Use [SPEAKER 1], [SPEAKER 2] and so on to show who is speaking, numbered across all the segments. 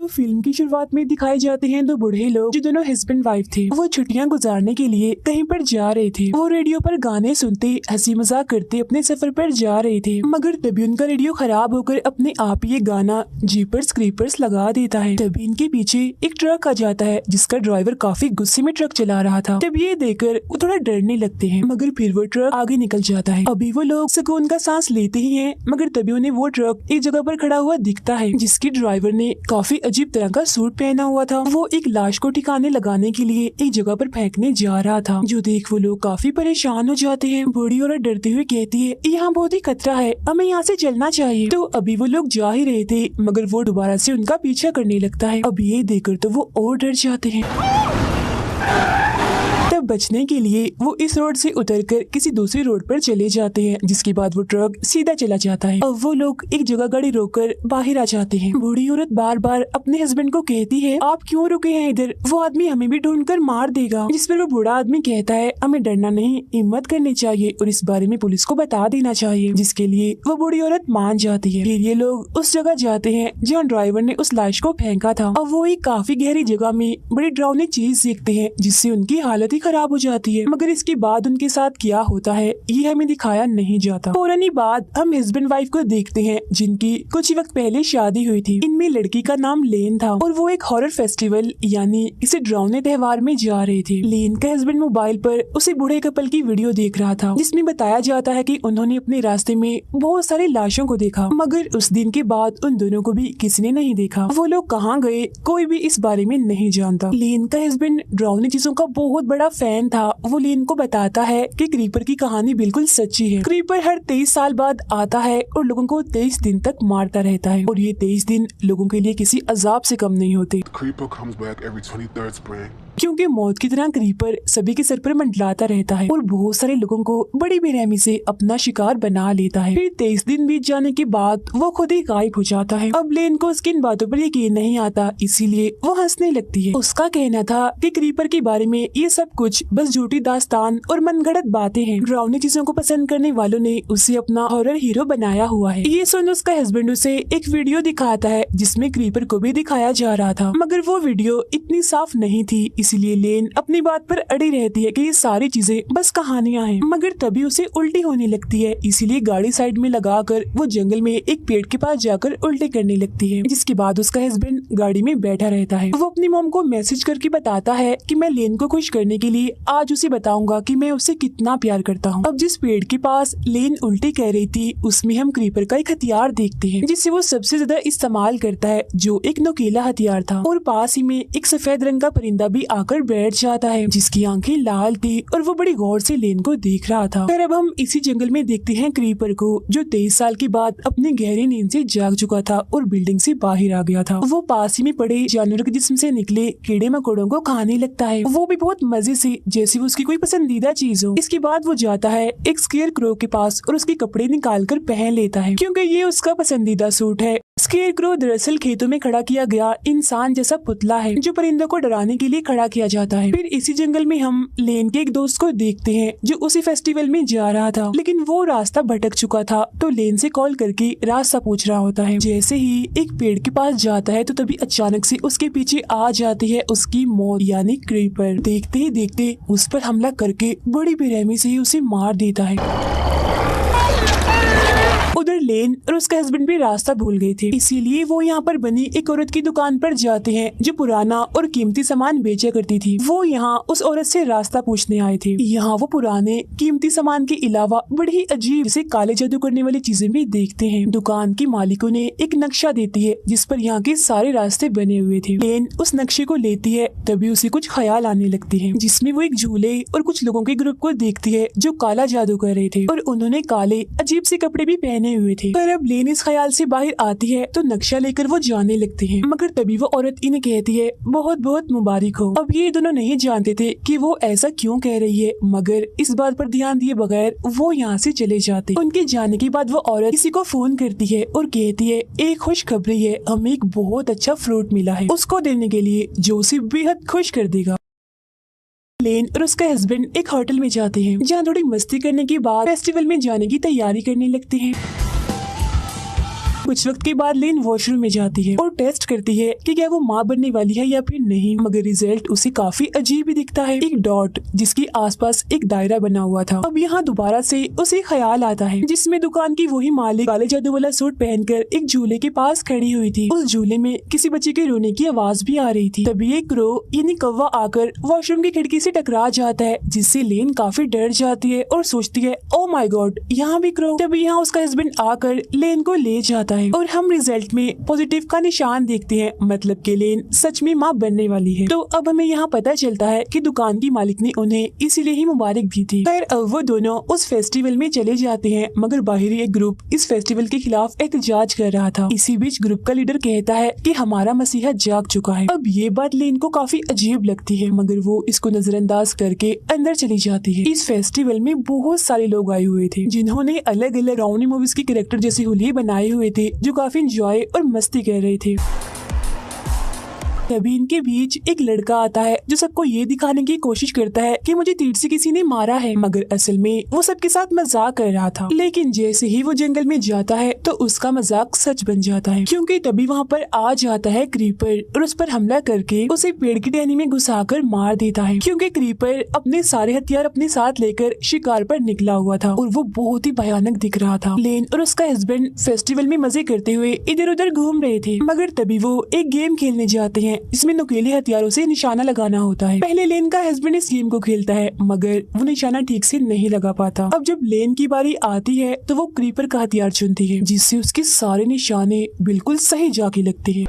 [SPEAKER 1] तो फिल्म की शुरुआत में दिखाए जाते हैं दो बूढ़े लोग जो दोनों हस्बैंड वाइफ थे। वो छुट्टियां गुजारने के लिए कहीं पर जा रहे थे। वो रेडियो पर गाने सुनते हंसी मजाक करते अपने सफर पर जा रहे थे, मगर तभी उनका रेडियो खराब होकर अपने आप ही ये गाना जीपर्स क्रीपर्स लगा देता है। तभी इनके पीछे एक ट्रक आ जाता है जिसका ड्राइवर काफी गुस्से में ट्रक चला रहा था। तब ये देखकर वो थोड़ा डरने लगते हैं, मगर फिर वो ट्रक आगे निकल जाता है। अभी वो लोग सुकून का सांस लेते ही हैं, मगर तभी उन्हें वो ट्रक एक जगह पर खड़ा हुआ दिखता है जिसकी ड्राइवर ने काफी अजीब तरह का सूट पहना हुआ था। वो एक लाश को ठिकाने लगाने के लिए एक जगह पर फेंकने जा रहा था, जो देख वो लोग काफी परेशान हो जाते हैं। बूढ़ी औरत डरते हुए कहती है, यहाँ बहुत ही खतरा है, हमें यहाँ से चलना चाहिए। तो अभी वो लोग जा ही रहे थे, मगर वो दोबारा से उनका पीछा करने लगता है। अब ये देखकर तो वो और डर जाते हैं। तब बचने के लिए वो इस रोड से उतरकर किसी दूसरी रोड पर चले जाते हैं, जिसके बाद वो ट्रक सीधा चला जाता है। अब वो लोग एक जगह गाड़ी रोककर बाहर आ जाते हैं। बूढ़ी औरत बार बार अपने हस्बैंड को कहती है, आप क्यों रुके हैं इधर, वो आदमी हमें भी ढूंढकर मार देगा। जिस पर वो बूढ़ा आदमी कहता है, हमें डरना नहीं, हिम्मत करनी चाहिए और इस बारे में पुलिस को बता देना चाहिए, जिसके लिए वो बूढ़ी औरत मान जाती है। फिर ये लोग उस जगह जाते हैं जहाँ ड्राइवर ने उस लाश को फेंका था। अब वो एक काफी गहरी जगह में बड़ी डरावनी चीज देखते हैं जिससे उनकी हालत ही खराब हो जाती है, मगर इसके बाद उनके साथ क्या होता है ये हमें दिखाया नहीं जाता। फौरन ही बाद हम हस्बैंड वाइफ को देखते हैं जिनकी कुछ ही वक्त पहले शादी हुई थी। इनमें लड़की का नाम लेन था और वो एक हॉरर फेस्टिवल यानी किसी डरावने त्योहार में जा रहे थे। लेन का हस्बैंड मोबाइल पर उसी बूढ़े कपल की वीडियो देख रहा था जिसमें बताया जाता है कि उन्होंने अपने रास्ते में बहुत सारी लाशों को देखा, मगर उस दिन के बाद उन दोनों को भी किसी ने नहीं देखा। वो लोग कहाँ गए कोई भी इस बारे में नहीं जानता। लेन का हस्बैंड डरावनी चीजों का बहुत बड़ा फैन था। वो लेन को बताता है कि क्रीपर की कहानी बिल्कुल सच्ची है। क्रीपर हर 23 साल बाद आता है और लोगों को 23 दिन तक मारता रहता है और ये 23 दिन लोगों के लिए किसी अजाब से कम नहीं होते, क्योंकि मौत की तरह क्रीपर सभी के सर पर मंडलाता रहता है और बहुत सारे लोगों को बड़ी बेरहमी से अपना शिकार बना लेता है। फिर 23 दिन बीत जाने के बाद वो खुद ही गायब हो जाता है। अब लेन को उसकी इन बातों पर यकीन नहीं आता, इसीलिए वो हंसने लगती है। उसका कहना था कि क्रीपर के बारे में ये सब कुछ बस झूठी दास्तान और मनगढ़ंत बातें हैं। डरावनी चीजों को पसंद करने वालों ने उसे अपना हॉरर हीरो बनाया हुआ है। ये सुन उसका हस्बैंड उसे एक वीडियो दिखाता है जिसमें क्रीपर को भी दिखाया जा रहा था, मगर वो वीडियो इतनी साफ नहीं थी, इसीलिए लेन अपनी बात पर अड़ी रहती है कि ये सारी चीजें बस कहानियां हैं। मगर तभी उसे उल्टी होने लगती है, इसीलिए गाड़ी साइड में लगाकर वो जंगल में एक पेड़ के पास जाकर उल्टी करने लगती है। जिसके बाद उसका हस्बैंड गाड़ी में बैठा रहता है। वो अपनी मॉम को मैसेज करके बताता है कि मैं लेन को खुश करने के लिए आज उसे बताऊंगा कि मैं उसे कितना प्यार करता हूँ। अब जिस पेड़ के पास लेन उल्टी कह रही थी उसमें हम क्रीपर का एक हथियार देखते हैं जिसे वो सबसे ज्यादा इस्तेमाल करता है, जो एक नुकीला हथियार था। और पास ही में एक सफेद रंग का परिंदा भी आकर बैठ जाता है जिसकी आंखें लाल थी और वो बड़ी गौर से लेन को देख रहा था। फिर अब हम इसी जंगल में देखते हैं क्रीपर को, जो 23 साल के बाद अपनी गहरी नींद से जाग चुका था और बिल्डिंग से बाहर आ गया था। वो पास ही में पड़े जानवर के जिस्म से निकले कीड़े मकोड़ों को खाने लगता है, वो भी बहुत मजे से, जैसे वो उसकी कोई पसंदीदा चीज हो। इसके बाद वो जाता है एक स्केयर क्रो के पास और उसके कपड़े निकाल कर पहन लेता है क्योंकि ये उसका पसंदीदा सूट है। स्केयर क्रो दरअसल खेतों में खड़ा किया गया इंसान जैसा पुतला है जो परिंदों को डराने के लिए खड़ा किया जाता है। फिर इसी जंगल में हम लेन के एक दोस्त को देखते हैं जो उसी फेस्टिवल में जा रहा था, लेकिन वो रास्ता भटक चुका था तो लेन से कॉल करके रास्ता पूछ रहा होता है। जैसे ही एक पेड़ के पास जाता है तो तभी अचानक से उसके पीछे आ जाती है उसकी मौत यानी क्रीपर। देखते ही देखते उस पर हमला करके बड़ी बेरहमी से ही उसे मार देता है। उधर लेन और उसका हस्बैंड भी रास्ता भूल गए थे, इसीलिए वो यहाँ पर बनी एक औरत की दुकान पर जाते हैं जो पुराना और कीमती सामान बेचा करती थी। वो यहाँ उस औरत से रास्ता पूछने आए थे। यहाँ वो पुराने कीमती सामान के अलावा बड़ी ही अजीब से काले जादू करने वाली चीजें भी देखते हैं। दुकान की मालिकों ने एक नक्शा देती है जिस पर यहाँ के सारे रास्ते बने हुए थे। लेन उस नक्शे को लेती है, तभी उसे कुछ ख्याल आने लगते हैं जिसमें वो एक झूले और कुछ लोगों के ग्रुप को देखती है जो काला जादू कर रहे थे और उन्होंने काले अजीब से कपड़े भी पहने हुए थे। पर अब लेन इस ख्याल से बाहर आती है तो नक्शा लेकर वो जाने लगते हैं, मगर तभी वो औरत इन्हें कहती है बहुत बहुत मुबारक हो। अब ये दोनों नहीं जानते थे कि वो ऐसा क्यों कह रही है, मगर इस बात पर ध्यान दिए बगैर वो यहाँ से चले जाते। उनके जाने के बाद वो औरत किसी को फोन करती है और कहती है एक खुशखबरी है, हमें एक बहुत अच्छा फ्रूट मिला है उसको देने के लिए जो उसे बेहद खुश कर देगा। लेन और उसका हस्बैंड एक होटल में जाते हैं जहाँ थोड़ी मस्ती करने के बाद फेस्टिवल में जाने की तैयारी करने लगते हैं। कुछ वक्त के बाद लेन वॉशरूम में जाती है और टेस्ट करती है कि क्या वो माँ बनने वाली है या फिर नहीं, मगर रिजल्ट उसे काफी अजीब ही दिखता है, एक डॉट जिसके आसपास एक दायरा बना हुआ था। अब यहाँ दोबारा से उसे ख्याल आता है जिसमें दुकान की वही मालिक काले जादू वाला सूट पहनकर एक झूले के पास खड़ी हुई थी। उस झूले में किसी बच्चे के रोने की आवाज भी आ रही थी। तभी एक क्रो यानी कौवा आकर वॉशरूम की खिड़की से टकरा जाता है, जिससे लेन काफी डर जाती है और सोचती है ओ माय गॉड यहाँ भी क्रो। तभी यहाँ उसका हस्बैंड आकर लेन को ले जाता है और हम रिजल्ट में पॉजिटिव का निशान देखते हैं, मतलब कि लेन सच में माँ बनने वाली है। तो अब हमें यहाँ पता चलता है कि दुकान की मालिक ने उन्हें इसीलिए ही मुबारक दी थी। खैर अब वो दोनों उस फेस्टिवल में चले जाते हैं, मगर बाहरी एक ग्रुप इस फेस्टिवल के खिलाफ एहतजाज कर रहा था। इसी बीच ग्रुप का लीडर कहता है कि हमारा मसीहा जाग चुका है। अब ये बात लेन को काफी अजीब लगती है, मगर वो इसको नजरअंदाज करके अंदर चली जाती है। इस फेस्टिवल में बहुत सारे लोग आए हुए थे जिन्होंने अलग अलग डरावनी मूवीज के कैरेक्टर जैसे हुलिये बनाए हुए थे, जो काफी एंजॉय और मस्ती कर रहे थे। तभी इनके बीच एक लड़का आता है जो सबको ये दिखाने की कोशिश करता है कि मुझे तीर से किसी ने मारा है, मगर असल में वो सबके साथ मजाक कर रहा था। लेकिन जैसे ही वो जंगल में जाता है तो उसका मजाक सच बन जाता है, क्योंकि तभी वहाँ पर आ जाता है क्रीपर और उस पर हमला करके उसे पेड़ की टहनी में घुसाकर मार देता है, क्योंकि क्रीपर अपने सारे हथियार अपने साथ लेकर शिकार पर निकला हुआ था और वो बहुत ही भयानक दिख रहा था। लेन और उसका हस्बैंड फेस्टिवल में मजे करते हुए इधर उधर घूम रहे थे, मगर तभी वो एक गेम खेलने जाते हैं जिसमें नुकीले हथियारों से निशाना लगाना होता है। पहले लेन का हस्बैंड इस गेम को खेलता है, मगर वो निशाना ठीक से नहीं लगा पाता। अब जब लेन की बारी आती है तो वो क्रीपर का हथियार चुनती है, जिससे उसके सारे निशाने बिल्कुल सही जाके लगते हैं।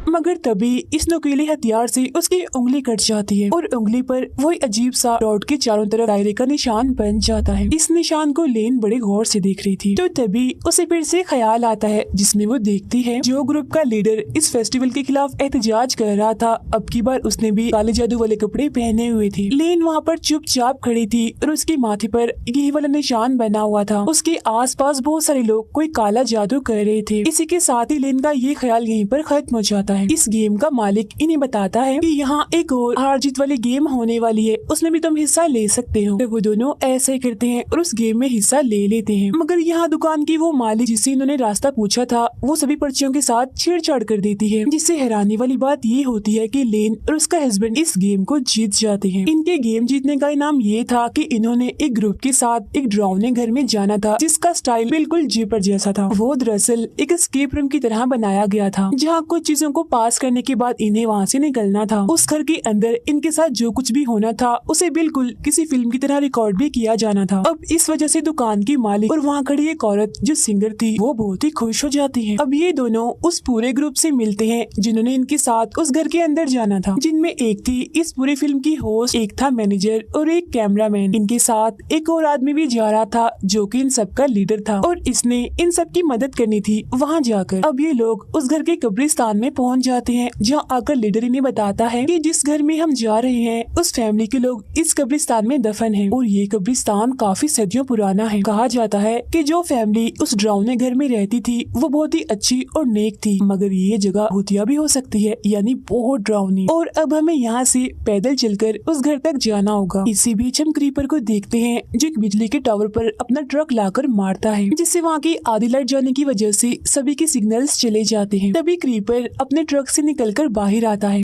[SPEAKER 1] मगर तभी इस नुकीले हथियार से उसकी उंगली कट जाती है और उंगली पर वही अजीब सा डॉट के चारों तरफ दायरे का निशान बन जाता है। इस निशान को लेन बड़े गौर से देख रही थी, तो तभी उसे फिर से ख्याल आता है जिसमें वो देखती है जो ग्रुप का लीडर इस फेस्टिवल के खिलाफ एहतजाज कर रहा था, अब की बार उसने भी काले जादू वाले कपड़े पहने हुए थे। लेन वहाँ पर चुपचाप खड़ी थी और उसके माथे पर यही वाला निशान बना हुआ था। उसके आसपास बहुत सारे लोग कोई काला जादू कर रहे थे। इसी के साथ ही लेन का ये ख्याल यहीं पर खत्म हो जाता है। इस गेम का मालिक इन्हें बताता है कि यहाँ एक और हार जीत वाली गेम होने वाली है, उसमें भी तुम हिस्सा ले सकते हो। तो वो दोनों ऐसे ही करते हैं और उस गेम में हिस्सा ले लेते हैं, मगर यहाँ दुकान की वो मालिक जिससे इन्होंने रास्ता पूछा था वो सभी पर्चियों के साथ छेड़छाड़ कर देती है, जिससे हैरानी वाली बात ये होती है कि लेन और उसका हस्बैंड इस गेम को जीत जाते हैं। इनके गेम जीतने का इनाम ये था कि इन्होंने एक ग्रुप के साथ एक डरावने घर में जाना था जिसका स्टाइल बिल्कुल जीपर जैसा था। वो दरअसल एक एस्केप रूम की तरह बनाया गया था, जहाँ कुछ चीजों को पास करने के बाद इन्हें वहाँ से निकलना था। उस घर के अंदर इनके साथ जो कुछ भी होना था उसे बिल्कुल किसी फिल्म की तरह रिकॉर्ड भी किया जाना था। अब इस वजह से दुकान की मालिक और वहाँ खड़ी एक औरत जो सिंगर थी वो बहुत ही खुश हो जाती है। अब ये दोनों उस पूरे ग्रुप से मिलते हैं जिन्होंने इनके साथ उस घर के अंदर जाना था, जिनमें एक थी इस पूरी फिल्म की होस्ट, एक था मैनेजर और एक कैमरामैन। इनके साथ एक और आदमी भी जा रहा था जो कि इन सबका लीडर था और इसने इन सब की मदद करनी थी वहाँ जाकर। अब ये लोग उस घर के कब्रिस्तान में पहुँच जाते हैं, जहाँ आकर लीडर इन्हें बताता है कि जिस घर में हम जा रहे हैं उस फैमिली के लोग इस कब्रिस्तान में दफन हैं और ये कब्रिस्तान काफी सदियों पुराना है। कहा जाता है कि जो फैमिली उस डरावने घर में रहती थी वो बहुत ही अच्छी और नेक थी, मगर ये जगह भूतिया भी हो सकती है, यानी बहुत डरावनी। और अब हमें यहाँ से पैदल चलकर उस घर तक जाना होगा। इसी बीच हम क्रीपर को देखते हैं जो एक बिजली के टावर पर अपना ट्रक लाकर मारता है, जिससे वहाँ की आधी लाइट जाने की वजह से सभी के सिग्नल्स चले जाते हैं। तभी क्रीपर अपने ट्रक से निकलकर बाहर आता है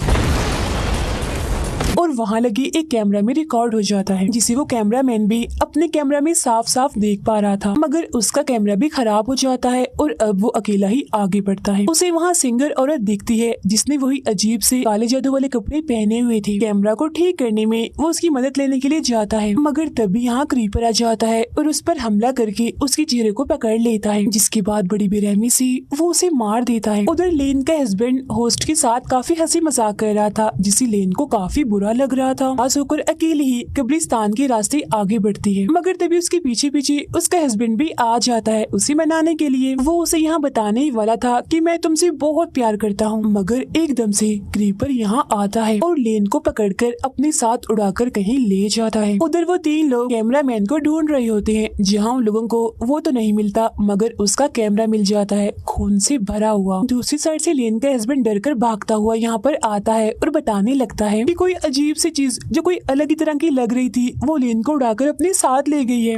[SPEAKER 1] और वहाँ लगे एक कैमरा में रिकॉर्ड हो जाता है, जिसे वो कैमरामैन भी अपने कैमरा में साफ साफ देख पा रहा था, मगर उसका कैमरा भी खराब हो जाता है और अब वो अकेला ही आगे बढ़ता है। उसे वहाँ सिंगर औरत दिखती है जिसने वही अजीब से काले जादू वाले कपड़े पहने हुए थे। कैमरा को ठीक करने में वो उसकी मदद लेने के लिए जाता है, मगर तभी यहाँ क्रीपर आ जाता है और उस पर हमला करके उसके चेहरे को पकड़ लेता है, जिसके बाद बड़ी बेरहमी से वो उसे मार देता है। उधर लेन का हस्बैंड होस्ट के साथ काफी हंसी मजाक कर रहा था, जिससे लेन को काफी बुरा लग रहा था। पास होकर अकेली ही कब्रिस्तान के रास्ते आगे बढ़ती है, मगर तभी उसके पीछे पीछे उसका हस्बैंड भी आ जाता है उसे मनाने के लिए। वो उसे यहाँ बताने ही वाला था कि मैं तुमसे बहुत प्यार करता हूँ, मगर एकदम से क्रीपर यहाँ आता है और लेन को पकड़कर अपने साथ उड़ाकर कहीं ले जाता है। उधर वो तीन लोग कैमरामैन को ढूंढ रहे होते हैं, जहाँ उन लोगों को वो तो नहीं मिलता मगर उसका कैमरा मिल जाता है खून से भरा हुआ। दूसरी साइड से लेन का हस्बैंड डरकर भागता हुआ यहाँ पर आता है और बताने लगता है कि कोई अजीब सी चीज जो कोई अलग ही तरह की लग रही थी वो लेन को उड़ाकर अपने साथ ले गई है।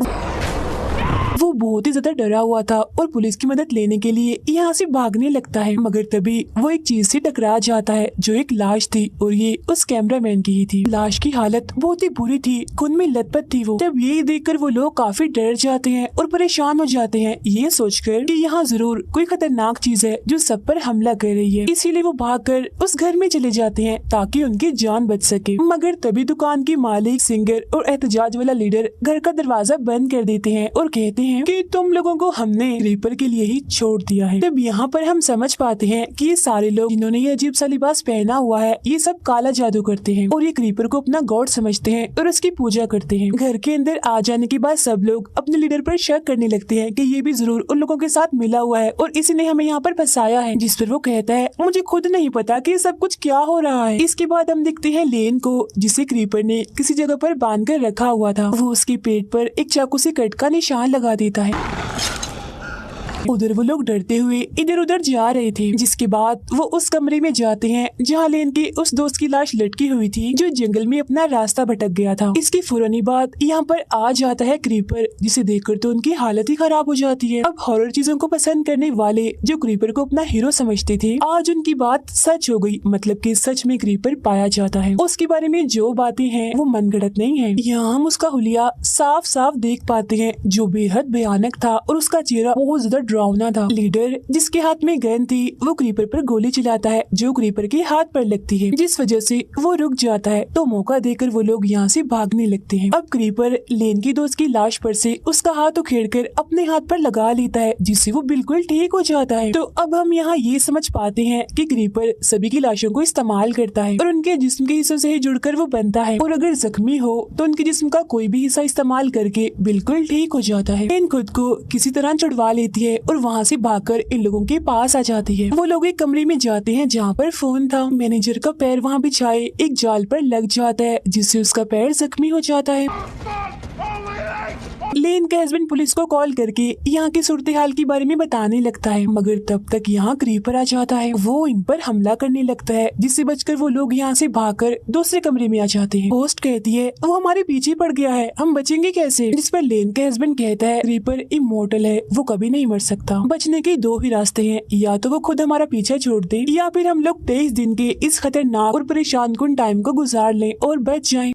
[SPEAKER 1] वो बहुत ही ज्यादा डरा हुआ था और पुलिस की मदद लेने के लिए यहाँ से भागने लगता है, मगर तभी वो एक चीज से टकरा जाता है जो एक लाश थी और ये उस कैमरामैन की ही थी। लाश की हालत बहुत ही बुरी थी, खून में लथपथ थी वो। तब यही देखकर वो लोग काफी डर जाते हैं और परेशान हो जाते हैं, ये सोचकर कि यहाँ जरूर कोई खतरनाक चीज है जो सब पर हमला कर रही है। इसीलिए वो भागकर उस घर में चले जाते हैं ताकि उनकी जान बच सके। मगर तभी दुकान की मालिक, सिंगर और एहतजाज वाला लीडर घर का दरवाजा बंद कर देते हैं और कहते हैं कि तुम लोगों को हमने क्रीपर के लिए ही छोड़ दिया है। तब यहाँ पर हम समझ पाते हैं कि ये सारे लोग जिन्होंने ये अजीब सा लिबास पहना हुआ है, ये सब काला जादू करते हैं और ये क्रीपर को अपना गॉड समझते हैं और उसकी पूजा करते हैं। घर के अंदर आ जाने के बाद सब लोग अपने लीडर पर शक करने लगते हैं कि ये भी जरूर उन लोगों के साथ मिला हुआ है और इसी ने हमें यहाँ पर फंसाया है। जिस पर वो कहता है, मुझे खुद नहीं पता कि सब कुछ क्या हो रहा है। इसके बाद हम देखते हैं लेन को, जिसे क्रीपर ने किसी जगह पर बांध कर रखा हुआ था। वो उसके पेट पर एक चाकू से कट का निशान लगा देता है। उधर वो लोग डरते हुए इधर उधर जा रहे थे। जिसके बाद वो उस कमरे में जाते हैं जहाँ लेन के उस दोस्त की लाश लटकी हुई थी जो जंगल में अपना रास्ता भटक गया था। इसकी फौरन बाद यहाँ पर आ जाता है क्रीपर, जिसे देखकर तो उनकी हालत ही खराब हो जाती है। अब हॉरर चीजों को पसंद करने वाले जो क्रीपर को अपना हीरो समझते थे, आज उनकी बात सच हो गई, मतलब कि सच में क्रीपर पाया जाता है। उसके बारे में जो बातें हैं वो मनगढ़ंत नहीं है। यहाँ हम उसका हुलिया साफ साफ देख पाते हैं जो बेहद भयानक था और उसका चेहरा बहुत ज्यादा डरावना था। लीडर जिसके हाथ में गन थी वो क्रीपर पर गोली चलाता है जो क्रीपर के हाथ पर लगती है, जिस वजह से वो रुक जाता है। तो मौका देकर वो लोग यहाँ से भागने लगते हैं। अब क्रीपर लेन की दोस्त की लाश पर से उसका हाथ उखेड़कर अपने हाथ पर लगा लेता है, जिससे वो बिल्कुल ठीक हो जाता है। तो अब हम यहाँ ये समझ पाते हैं कि क्रीपर सभी की लाशों को इस्तेमाल करता है और उनके जिस्म के हिस्सों से ही जुड़कर वो बनता है, और अगर जख्मी हो तो उनके जिस्म का कोई भी हिस्सा इस्तेमाल करके बिल्कुल ठीक हो जाता है। लेन खुद को किसी तरह छुड़वा लेती है और वहाँ से भागकर इन लोगों के पास आ जाती है। वो लोग एक कमरे में जाते हैं जहाँ पर फोन था। मैनेजर का पैर वहाँ बिछाए एक जाल पर लग जाता है, जिससे उसका पैर जख्मी हो जाता है। लेन का हस्बैंड पुलिस को कॉल करके यहाँ की सूरत हाल के बारे में बताने लगता है, मगर तब तक यहाँ क्रीपर आ जाता है। वो इन पर हमला करने लगता है, जिससे बचकर वो लोग यहाँ से भागकर दूसरे कमरे में आ जाते हैं। होस्ट कहती है वो हमारे पीछे पड़ गया है, हम बचेंगे कैसे? जिस पर लेन का हस्बैंड कहता है क्रीपर इमोर्टल है, वो कभी नहीं मर सकता। बचने के दो ही रास्ते हैं, या तो वो खुद हमारा पीछा छोड़ दे या फिर हम लोग 23 दिन के इस खतरनाक और परेशान कुन टाइम को गुजार लें और बच जाएं।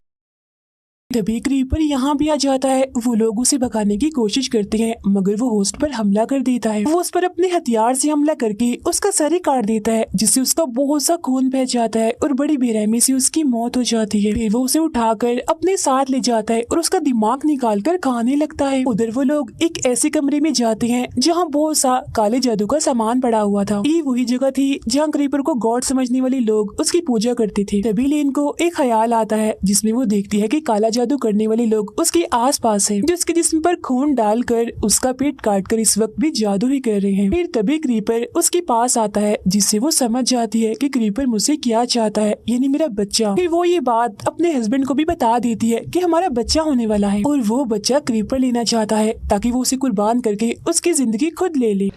[SPEAKER 1] तभी क्रीपर यहाँ भी आ जाता है। वो लोग उसे भगाने की कोशिश करते हैं, मगर वो होस्ट पर हमला कर देता है। वो उस पर अपने हथियार से हमला करके उसका सर ही काट देता है, जिससे उसका बहुत सा खून बह जाता है और बड़ी बेरहमी से उसकी मौत हो जाती है। फिर वो उसे उठाकर अपने साथ ले जाता है और उसका दिमाग निकाल कर खाने लगता है। उधर वो लोग एक ऐसे कमरे में जाते हैं जहाँ बहुत सा काले जादू का सामान पड़ा हुआ था। ये वही जगह थी जहाँ क्रीपर को गॉड समझने वाले लोग उसकी पूजा करते थे। तभी लेन को एक ख्याल आता है, जिसमें वो देखती है कि काला जादू करने वाले लोग उसके आसपास हैं, जो उसके जिस्म पर खून डालकर उसका पेट काटकर इस वक्त भी जादू ही कर रहे हैं। फिर तभी क्रीपर उसके पास आता है, जिससे वो समझ जाती है कि क्रीपर मुझसे क्या चाहता है, यानी मेरा बच्चा। फिर वो ये बात अपने हस्बैंड को भी बता देती है कि हमारा बच्चा होने वाला है और वो बच्चा क्रीपर लेना चाहता है ताकि वो उसे कुर्बान करके उसकी जिंदगी खुद ले ले।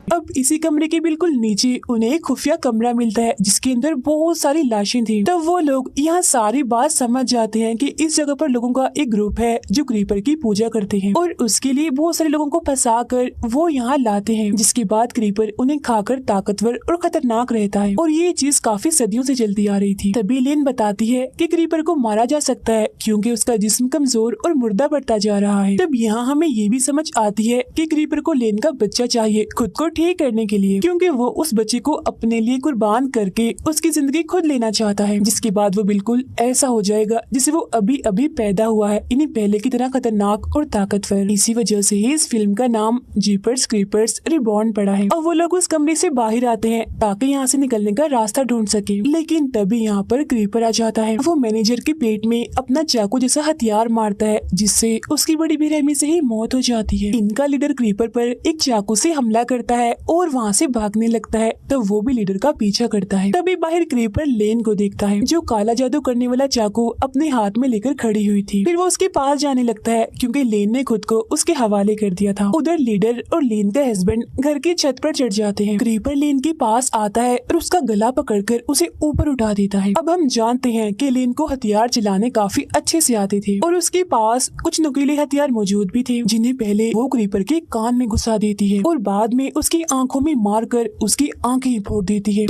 [SPEAKER 1] अब इसी कमरे के बिल्कुल नीचे उन्हें एक खुफिया कमरा मिलता है जिसके अंदर बहुत सारी लाशें थी। तब वो लोग यहाँ सारी बात समझ जाते हैं कि इस जगह पर लोगों का एक ग्रुप है जो क्रीपर की पूजा करते हैं और उसके लिए बहुत सारे लोगों को फंसा कर वो यहाँ लाते हैं, जिसके बाद क्रीपर उन्हें खाकर ताकतवर और खतरनाक रहता है। और ये चीज काफी सदियों से चलती आ रही थी। तभी लेन बताती है कि क्रीपर को मारा जा सकता है क्योंकि उसका जिस्म कमजोर और मुर्दा बढ़ता जा रहा है। तब यहाँ हमें ये भी समझ आती है कि क्रीपर को लेन का बच्चा चाहिए खुद को ठीक करने के लिए, क्योंकि वो उस बच्चे को अपने लिए कुर्बान करके उसकी जिंदगी खुद लेना चाहता है, जिसके बाद वो बिल्कुल ऐसा हो जाएगा जिसे वो अभी अभी पैदा हुआ है, इन्हें पहले की तरह खतरनाक और ताकतवर। इसी वजह से ही इस फिल्म का नाम जीपर्स क्रीपर्स रिबॉर्न पड़ा है। और वो लोग उस कमरे से बाहर आते हैं ताकि यहाँ से निकलने का रास्ता ढूंढ सके, लेकिन तभी यहाँ पर क्रीपर आ जाता है। वो मैनेजर के पेट में अपना चाकू जैसा हथियार मारता है, जिससे उसकी बड़ी बेरहमी से ही मौत हो जाती है। इनका लीडर क्रीपर पर एक चाकू से हमला करता है है और वहाँ से भागने लगता है। तब वो भी लीडर का पीछा करता है। तभी बाहर क्रीपर लेन को देखता है जो काला जादू करने वाला चाकू अपने हाथ में लेकर खड़ी हुई थी। फिर वो उसके पास जाने लगता है क्योंकि लेन ने खुद को उसके हवाले कर दिया था। उधर लीडर और लेन का हस्बैंड घर की छत पर चढ़ जाते हैं। क्रीपर लेन के पास आता है और उसका गला पकड़कर उसे ऊपर उठा देता है। अब हम जानते हैं कि लेन को हथियार चलाने काफी अच्छे से आते थे और उसके पास कुछ नुकीले हथियार मौजूद भी थे जिन्हें पहले वो क्रीपर के कान में घुसा देती है और बाद में उसकी आंखों में मारकर उसकी आंखें फोड़ देती है।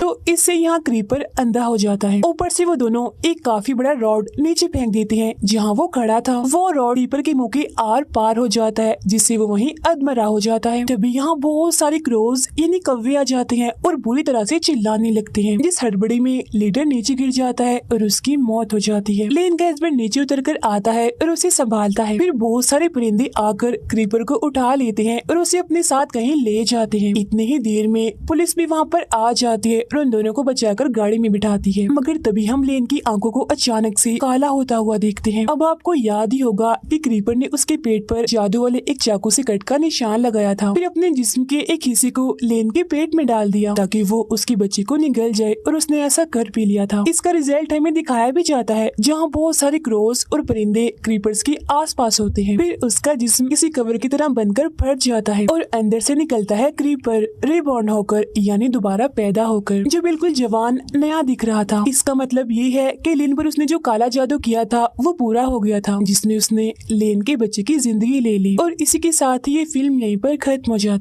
[SPEAKER 1] तो इससे यहाँ क्रीपर अंधा हो जाता है। ऊपर से वो दोनों एक काफी बड़ा रॉड नीचे फेंक देते हैं जहाँ वो खड़ा था। वो रॉड क्रीपर के मुंह के आर पार हो जाता है जिससे वो वहीं अधमरा हो जाता है। तभी यहाँ बहुत सारे क्रोज यानी कौवे आ जाते हैं और बुरी तरह से चिल्लाने लगते हैं। जिस हड़बड़ी में लीडर नीचे गिर जाता है और उसकी मौत हो जाती है। लेन का हस्बैंड नीचे उतर कर आता है और उसे संभालता है। फिर बहुत सारे परिंदे आकर क्रीपर को उठा लेते हैं और उसे अपने साथ कहीं ले जाते हैं। इतने ही देर में पुलिस भी वहाँ पर आ जाती है और उन दोनों को बचाकर गाड़ी में बिठाती है। मगर तभी हम लेन की आंखों को अचानक से काला होता हुआ देखते हैं। अब आपको याद ही होगा कि क्रीपर ने उसके पेट पर जादू वाले एक चाकू से कट का निशान लगाया था। फिर अपने जिस्म के एक हिस्से को लेन के पेट में डाल दिया ताकि वो उसके बच्चे को निगल जाए और उसने ऐसा कर भी लिया था। इसका रिजल्ट हमें दिखाया भी जाता है जहाँ बहुत सारे क्रोस और परिंदे क्रीपर्स के आसपास होते हैं। फिर उसका जिस्म किसी कवर की तरह बनकर फट जाता है और अंदर से निकलता है क्रीपर रिबॉर्न होकर यानी दोबारा पैदा होकर, जो बिल्कुल जवान नया दिख रहा था। इसका मतलब ये है कि लेन पर उसने जो काला जादू किया था वो पूरा हो गया था जिसमें उसने लेन के बच्चे की जिंदगी ले ली। और इसी के साथ ही ये फिल्म यहीं पर खत्म हो जाती है।